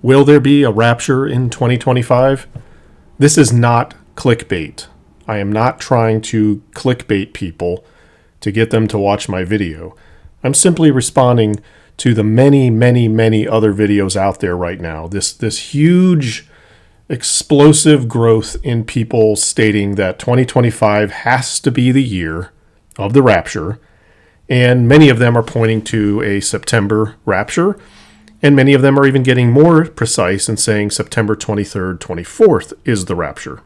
Will there be a rapture in 2025? This is not clickbait. I am not trying to clickbait people to get them to watch my video. I'm simply responding to the many, many, many other videos out there right now. This huge, explosive growth in people stating that 2025 has to be the year of the rapture. And many of them are pointing to a September rapture. And many of them are even getting more precise and saying September 23rd, 24th is the rapture.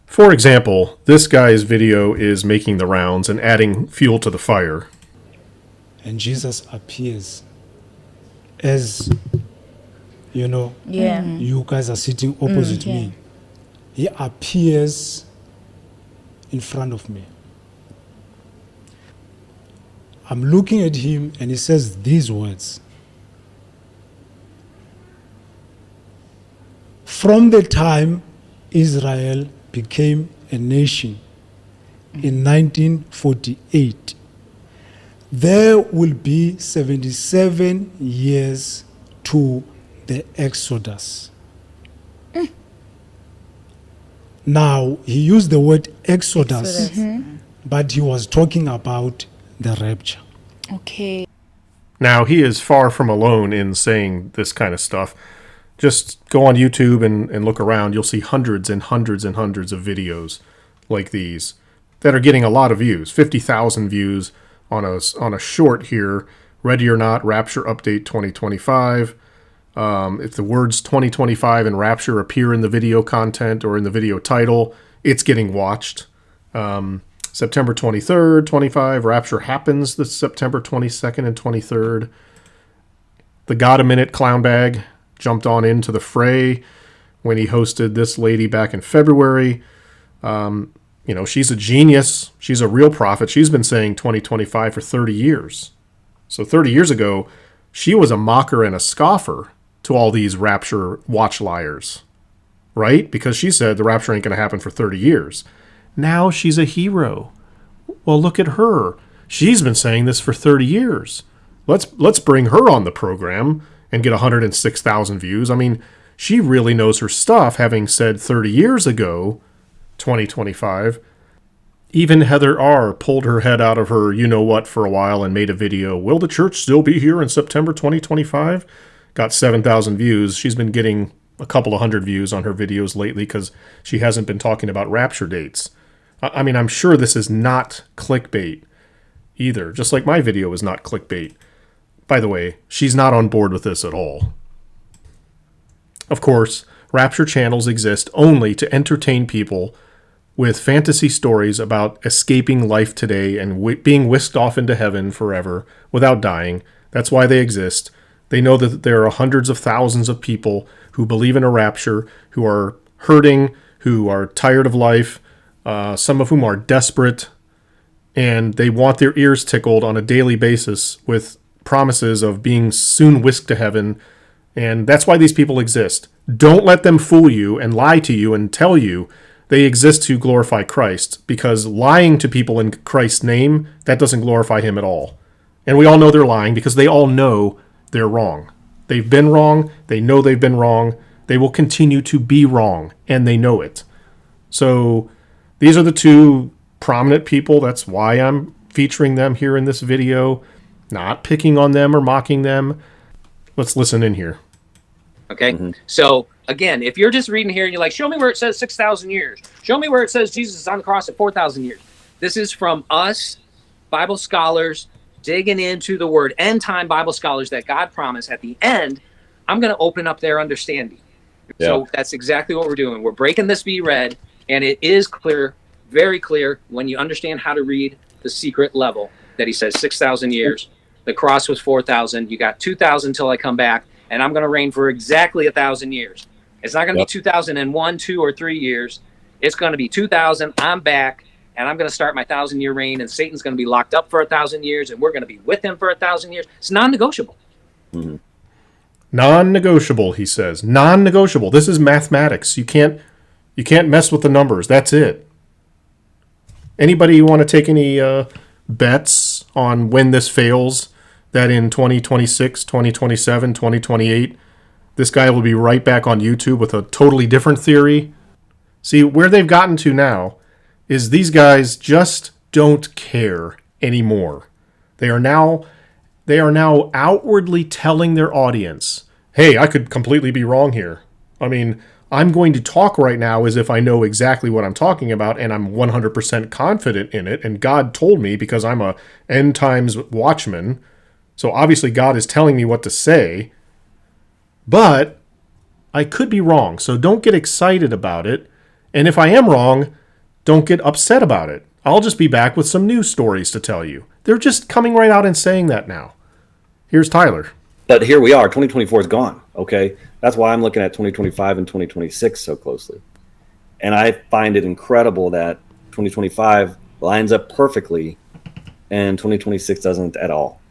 For example, this guy's video is making the rounds and adding fuel to the fire. And Jesus appears as, you guys are sitting opposite me. He appears in front of me. I'm looking at him and he says these words. From the time Israel became a nation in 1948, there will be 77 years to the Exodus. Now, he used the word Exodus, but he was talking about the rapture. Okay. Now, he is far from alone in saying this kind of stuff. Just go on YouTube and look around. You'll see hundreds and hundreds and hundreds of videos like these that are getting a lot of views. 50,000 views on a short here. Ready or Not, Rapture Update 2025. If the words 2025 and Rapture appear in the video content or in the video title, it's getting watched. September 23rd, 25, Rapture happens this September 22nd and 23rd. The God a Minute clown bag jumped on into the fray when he hosted this lady back in February. She's a genius. She's a real prophet. She's been saying 2025 for 30 years. So 30 years ago, she was a mocker and a scoffer to all these rapture watch liars, right? Because she said the rapture ain't going to happen for 30 years. Now she's a hero. Well, look at her. She's been saying this for 30 years. Let's bring her on the program and get 106,000 views. I mean, she really knows her stuff, having said 30 years ago, 2025. Even Heather R. pulled her head out of her you-know-what for a while and made a video, will the church still be here in September 2025? Got 7,000 views. She's been getting a couple of hundred views on her videos lately because she hasn't been talking about rapture dates. I mean, I'm sure this is not clickbait either, just like my video is not clickbait. By the way, she's not on board with this at all. Of course, Rapture channels exist only to entertain people with fantasy stories about escaping life today and being whisked off into heaven forever without dying. That's why they exist. They know that there are hundreds of thousands of people who believe in a rapture, who are hurting, who are tired of life, some of whom are desperate, and they want their ears tickled on a daily basis with promises of being soon whisked to heaven, and that's why these people exist. Don't let them fool you and lie to you and tell you they exist to glorify Christ, because lying to people in Christ's name, that doesn't glorify him at all. And we all know they're lying because they all know they're wrong. They've been wrong. They know they've been wrong. They will continue to be wrong, and they know it. So these are the two prominent people. That's why I'm featuring them here in this video. Not picking on them or mocking them. Let's listen in here. Okay. So again, if you're just reading here and you're like, show me where it says 6,000 years. Show me where it says Jesus is on the cross at 4,000 years. This is from us, Bible scholars, digging into the word, end time Bible scholars that God promised at the end. I'm going to open up their understanding. Yeah. So that's exactly what we're doing. We're breaking this be read, and it is clear, very clear, when you understand how to read the secret level, that he says 6,000 years. The cross was 4,000. You got 2,000 till I come back, and I'm going to reign for exactly 1,000 years. It's not going to be 2001, 2, or 3 years. It's going to be 2,000. I'm back, and I'm going to start my 1,000-year reign, and Satan's going to be locked up for 1,000 years, and we're going to be with him for 1,000 years. It's non-negotiable. Non-negotiable, he says. Non-negotiable. This is mathematics. You can't mess with the numbers. That's it. Anybody want to take any bets on when this fails? That in 2026, 2027, 2028, This guy will be right back on YouTube with a totally different theory. See, where they've gotten to now is these guys just don't care anymore. They are now outwardly telling their audience, hey, I could completely be wrong here. I mean, I'm going to talk right now as if I know exactly what I'm talking about and I'm 100% confident in it. And God told me because I'm a end times watchman. So obviously God is telling me what to say. But I could be wrong. So don't get excited about it. And if I am wrong, don't get upset about it. I'll just be back with some news stories to tell you. They're just coming right out and saying that now. Here's Tyler. But here we are. 2024 is gone. Okay. That's why I'm looking at 2025 and 2026 so closely. And I find it incredible that 2025 lines up perfectly and 2026 doesn't at all.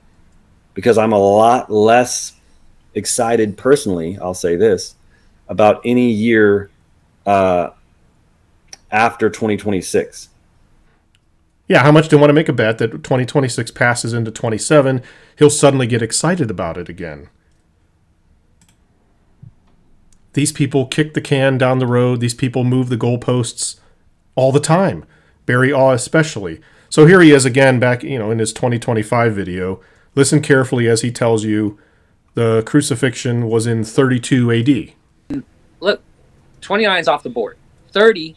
Because I'm a lot less excited personally, I'll say this, about any year after 2026. Yeah, how much do you want to make a bet that 2026 passes into 27, he'll suddenly get excited about it again? These people kick the can down the road. These people move the goalposts all the time. Barry Awe especially. So here he is again back, in his 2025 video. Listen carefully as he tells you the crucifixion was in 32 AD. Look, 29 is off the board. 30,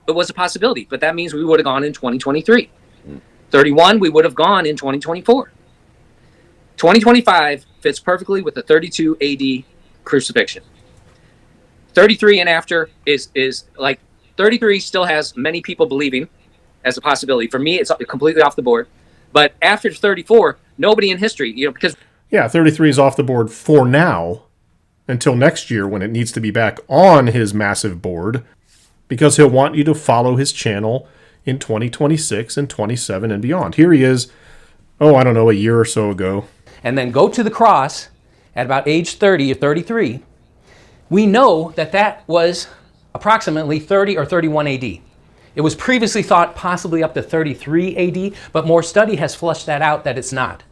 it was a possibility, but that means we would have gone in 2023. 31, we would have gone in 2024. 2025 fits perfectly with the 32 AD crucifixion. 33 and after is like 33 still has many people believing as a possibility. For me, it's completely off the board. But after 34, nobody in history, because... Yeah, 33 is off the board for now until next year when it needs to be back on his massive board because he'll want you to follow his channel in 2026 and 27 and beyond. Here he is, a year or so ago. And then go to the cross at about age 30 or 33. We know that was approximately 30 or 31 AD. It was previously thought possibly up to 33 AD, but more study has flushed that out that it's not.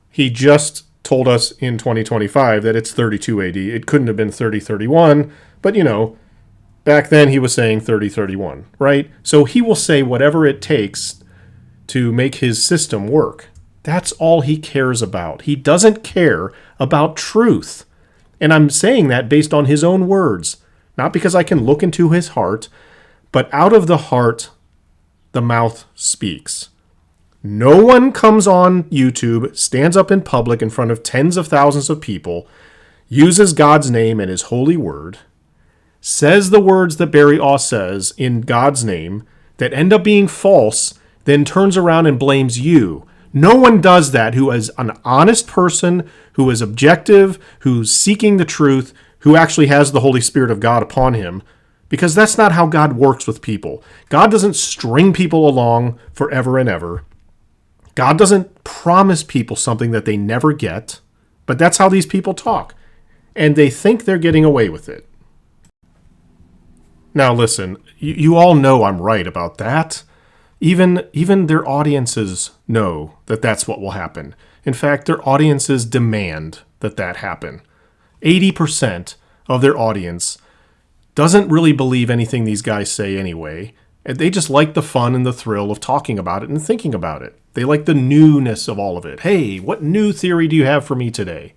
He just told us in 2025 that it's 32 AD. It couldn't have been 3031, but back then he was saying 3031, right? So he will say whatever it takes to make his system work. That's all he cares about. He doesn't care about truth. And I'm saying that based on his own words, not because I can look into his heart, but out of the heart, the mouth speaks. No one comes on YouTube, stands up in public in front of tens of thousands of people, uses God's name and his holy word, says the words that Barry Awe says in God's name that end up being false, then turns around and blames you. No one does that who is an honest person, who is objective, who's seeking the truth, who actually has the Holy Spirit of God upon him, because that's not how God works with people. God doesn't string people along forever and ever. God doesn't promise people something that they never get, but that's how these people talk, and they think they're getting away with it. Now listen, you all know I'm right about that. Even their audiences know that that's what will happen. In fact, their audiences demand that happen. 80% of their audience doesn't really believe anything these guys say anyway. They just like the fun and the thrill of talking about it and thinking about it. They like the newness of all of it. Hey, what new theory do you have for me today?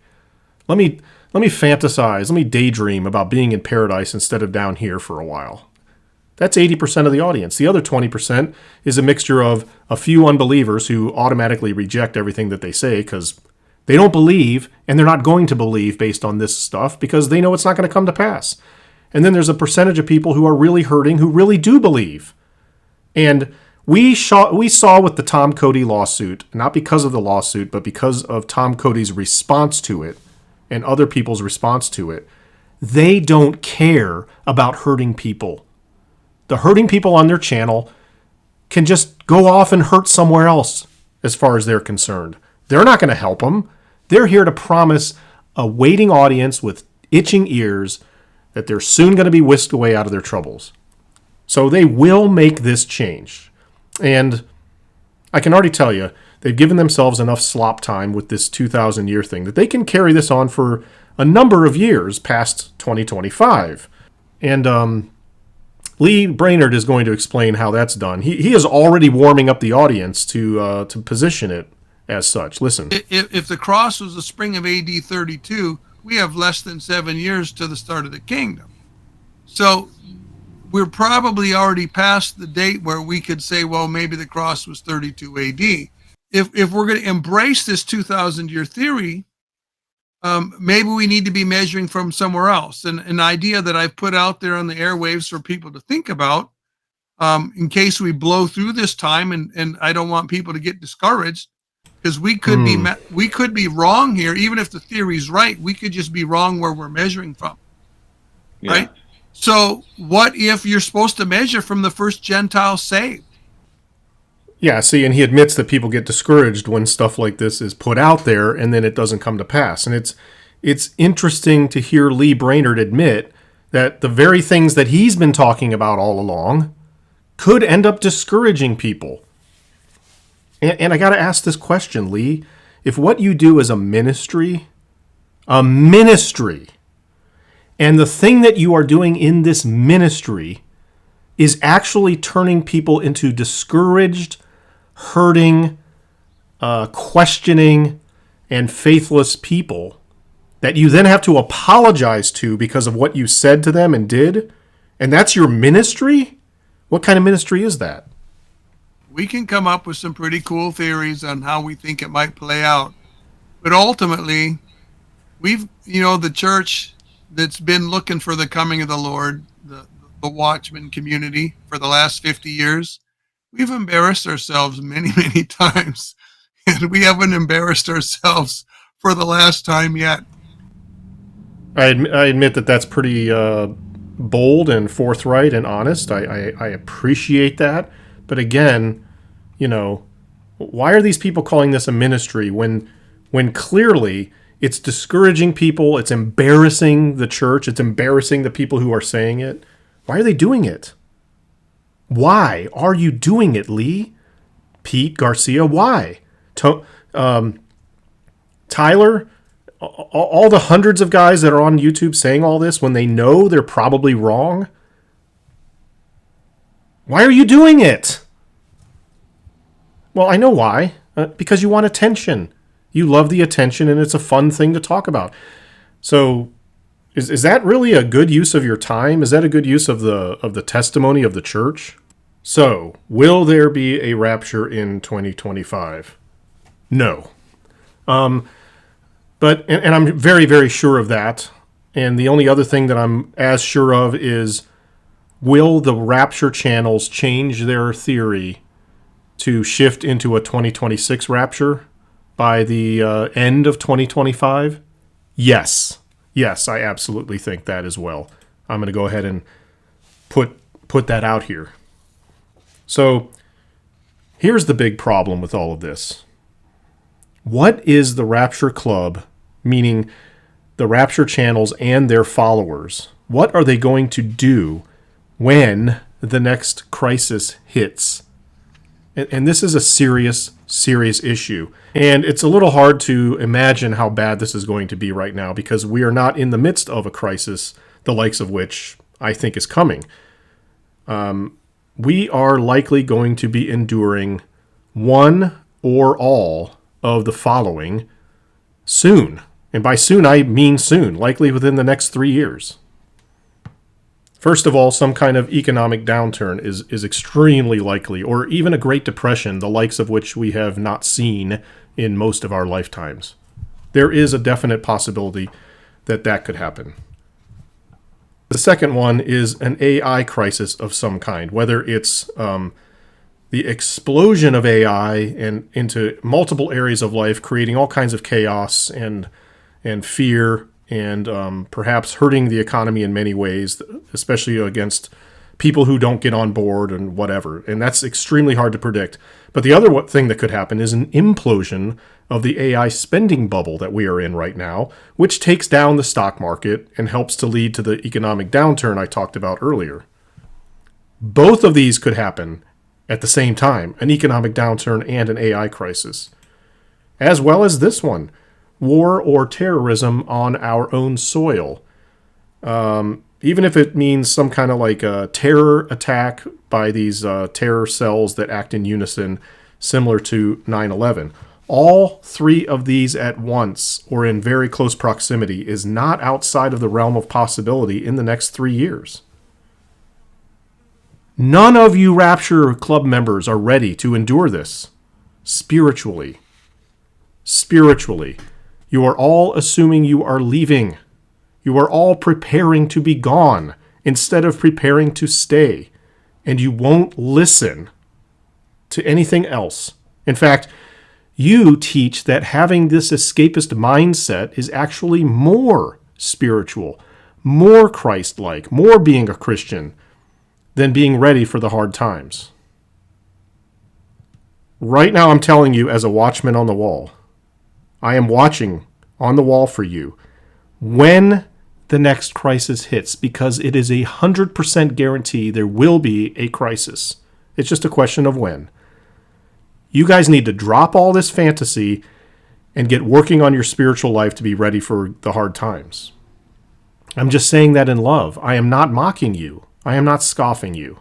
Let me fantasize, let me daydream about being in paradise instead of down here for a while. That's 80% of the audience. The other 20% is a mixture of a few unbelievers who automatically reject everything that they say because they don't believe and they're not going to believe based on this stuff because they know it's not going to come to pass. And then there's a percentage of people who are really hurting who really do believe. And we saw with the Tom Cody lawsuit, not because of the lawsuit, but because of Tom Cody's response to it and other people's response to it, they don't care about hurting people. The hurting people on their channel can just go off and hurt somewhere else as far as they're concerned. They're not going to help them. They're here to promise a waiting audience with itching ears that they're soon going to be whisked away out of their troubles. So they will make this change. And I can already tell you, they've given themselves enough slop time with this 2,000-year thing that they can carry this on for a number of years past 2025. And Lee Brainerd is going to explain how that's done. He is already warming up the audience to position it as such. Listen. If the cross was the spring of AD 32, we have less than 7 years to the start of the kingdom. So we're probably already past the date where we could say, well, maybe the cross was 32 AD. If we're going to embrace this 2,000-year theory, maybe we need to be measuring from somewhere else. And an idea that I've put out there on the airwaves for people to think about, in case we blow through this time, and I don't want people to get discouraged, because we could be wrong here. Even if the theory's right, we could just be wrong where we're measuring from. Yeah. Right? So what if you're supposed to measure from the first Gentile saved? Yeah, see, and he admits that people get discouraged when stuff like this is put out there and then it doesn't come to pass. And it's interesting to hear Lee Brainerd admit that the very things that he's been talking about all along could end up discouraging people. And I got to ask this question, Lee. If what you do is a ministry, and the thing that you are doing in this ministry is actually turning people into discouraged, hurting, questioning, and faithless people that you then have to apologize to because of what you said to them and did, and that's your ministry? What kind of ministry is that? We can come up with some pretty cool theories on how we think it might play out. But ultimately, the church that's been looking for the coming of the Lord, the Watchman community for the last 50 years, we've embarrassed ourselves many, many times. And we haven't embarrassed ourselves for the last time yet. I admit that that's pretty bold and forthright and honest. I appreciate that. But again, why are these people calling this a ministry when clearly it's discouraging people, it's embarrassing the church, it's embarrassing the people who are saying it? Why are they doing it? Why are you doing it, Lee? Pete, Garcia, why? Tyler, all the hundreds of guys that are on YouTube saying all this when they know they're probably wrong? Why are you doing it? Well, I know why. Because you want attention. You love the attention, and it's a fun thing to talk about. So, is that really a good use of your time? Is that a good use of the testimony of the church? So, will there be a rapture in 2025? No. But I'm very, very sure of that. And the only other thing that I'm as sure of is, will the Rapture channels change their theory to shift into a 2026 rapture by the end of 2025? Yes. Yes, I absolutely think that as well. I'm going to go ahead and put that out here. So here's the big problem with all of this. What is the Rapture Club, meaning the Rapture channels and their followers, what are they going to do when the next crisis hits? And this is a serious, serious issue. And it's a little hard to imagine how bad this is going to be right now because we are not in the midst of a crisis, the likes of which I think is coming. We are likely going to be enduring one or all of the following soon. And by soon, I mean soon, likely within the next 3 years. First of all, some kind of economic downturn is extremely likely, or even a Great Depression, the likes of which we have not seen in most of our lifetimes. There is a definite possibility that could happen. The second one is an AI crisis of some kind, whether it's the explosion of AI and into multiple areas of life, creating all kinds of chaos and fear, and perhaps hurting the economy in many ways, especially against people who don't get on board and whatever. And that's extremely hard to predict. But the other thing that could happen is an implosion of the AI spending bubble that we are in right now, which takes down the stock market and helps to lead to the economic downturn I talked about earlier. Both of these could happen at the same time, an economic downturn and an AI crisis, as well as this one. war or terrorism on our own soil. Even if it means some kind of like a terror attack by these terror cells that act in unison, similar to 9/11. All three of these at once or in very close proximity is not outside of the realm of possibility in the next 3 years. None of you Rapture Club members are ready to endure this spiritually. Spiritually. You are all assuming you are leaving. You are all preparing to be gone instead of preparing to stay. And you won't listen to anything else. In fact, you teach that having this escapist mindset is actually more spiritual, more Christ-like, more being a Christian than being ready for the hard times. Right now, I'm telling you as a watchman on the wall, I am watching on the wall for you when the next crisis hits, because it is 100% guarantee there will be a crisis. It's just a question of when. You guys need to drop all this fantasy and get working on your spiritual life to be ready for the hard times. I'm just saying that in love. I am not mocking you. I am not scoffing you.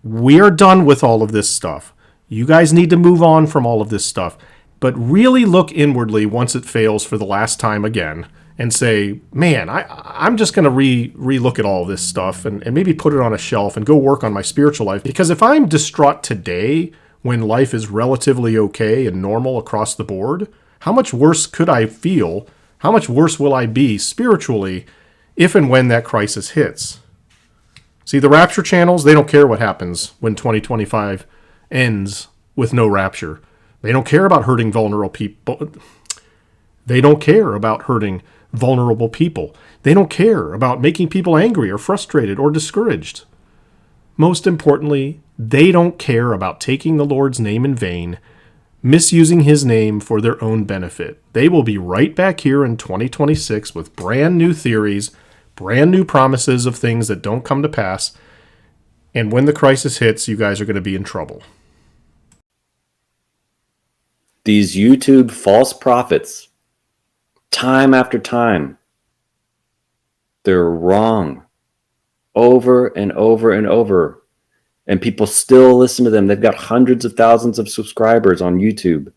We are done with all of this stuff. You guys need to move on from all of this stuff, but really look inwardly once it fails for the last time again and say, man, I'm just going to re-look at all of this stuff and maybe put it on a shelf and go work on my spiritual life. Because if I'm distraught today when life is relatively okay and normal across the board, how much worse could I feel? How much worse will I be spiritually if and when that crisis hits? See, the Rapture channels, they don't care what happens when 2025 ends with no rapture. They don't care about hurting vulnerable people. They don't care about hurting vulnerable people. They don't care about making people angry or frustrated or discouraged. Most importantly, they don't care about taking the Lord's name in vain, misusing his name for their own benefit. They will be right back here in 2026 with brand new theories, brand new promises of things that don't come to pass. And when the crisis hits, you guys are going to be in trouble. These YouTube false prophets, time after time, they're wrong over and over and over. And people still listen to them. They've got hundreds of thousands of subscribers on YouTube.